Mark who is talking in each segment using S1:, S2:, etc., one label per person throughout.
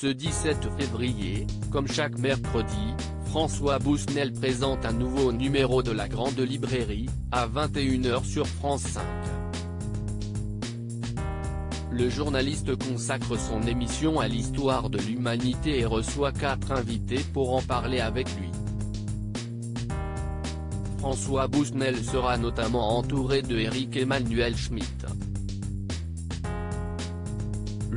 S1: Ce 17 février, comme chaque mercredi, François Bousnel présente un nouveau numéro de La Grande Librairie, à 21 h sur France 5. Le journaliste consacre son émission à l'histoire de l'humanité et reçoit 4 invités pour en parler avec lui. François Bousnel sera notamment entouré de Éric Emmanuel Schmitt.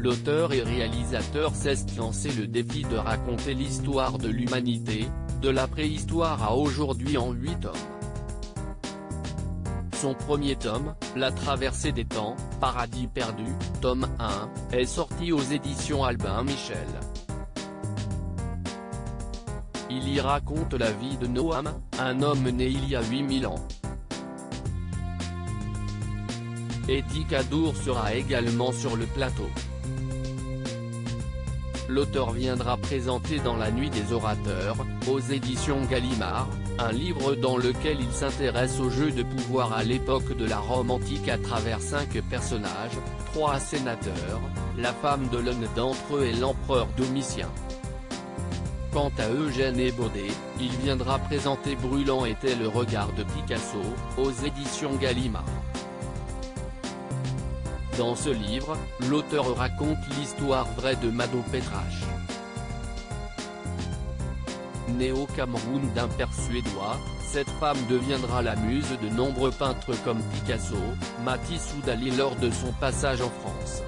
S1: L'auteur et réalisateur s'est lancé le défi de raconter l'histoire de l'humanité, de la préhistoire à aujourd'hui en 8 tomes. Son premier tome, La Traversée des temps, Paradis perdu, tome 1, est sorti aux éditions Albin Michel. Il y raconte la vie de Noam, un homme né il y a 8000 ans. Eddie Cadour sera également sur le plateau. L'auteur viendra présenter Dans la nuit des orateurs, aux éditions Gallimard, un livre dans lequel il s'intéresse au jeu de pouvoir à l'époque de la Rome antique à travers 5 personnages, 3 sénateurs, la femme de l'un d'entre eux et l'empereur Domitien. Quant à Eugène Ebaudet, il viendra présenter Brûlant était le regard de Picasso, aux éditions Gallimard. Dans ce livre, l'auteur raconte l'histoire vraie de Mado Petrache. Née au Cameroun d'un père suédois, cette femme deviendra la muse de nombreux peintres comme Picasso, Matisse ou Dali lors de son passage en France.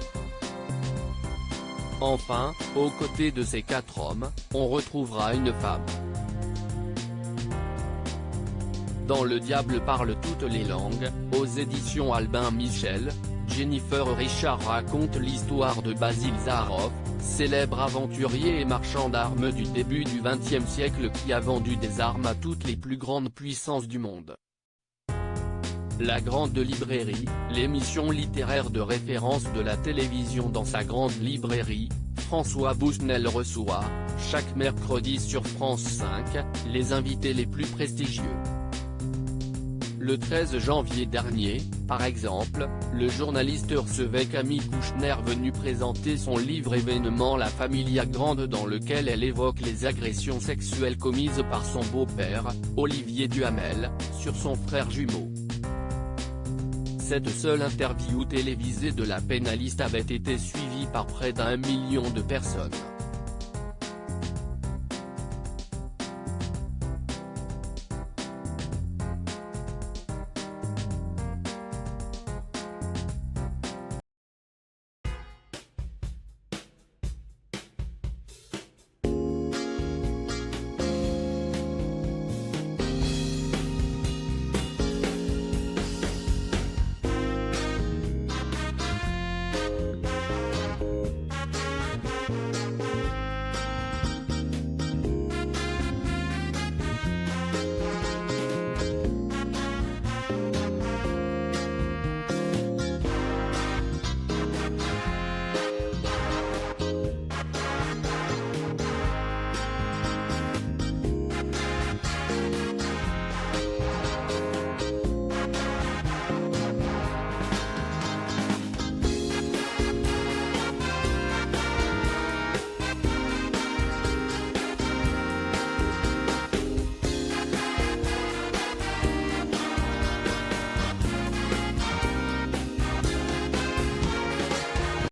S1: Enfin, aux côtés de ces 4 hommes, on retrouvera une femme. Dans Le diable parle toutes les langues, aux éditions Albin Michel, Jennifer Richard raconte l'histoire de Basil Zaharoff, célèbre aventurier et marchand d'armes du début du XXe siècle qui a vendu des armes à toutes les plus grandes puissances du monde. La Grande Librairie, l'émission littéraire de référence de la télévision dans sa grande librairie, François Bousnel reçoit, chaque mercredi sur France 5, les invités les plus prestigieux. Le 13 janvier dernier, par exemple, le journaliste recevait Camille Kouchner venu présenter son livre événement La Familia Grande dans lequel elle évoque les agressions sexuelles commises par son beau-père, Olivier Duhamel, sur son frère jumeau. Cette seule interview télévisée de la pénaliste avait été suivie par près d'1 million de personnes.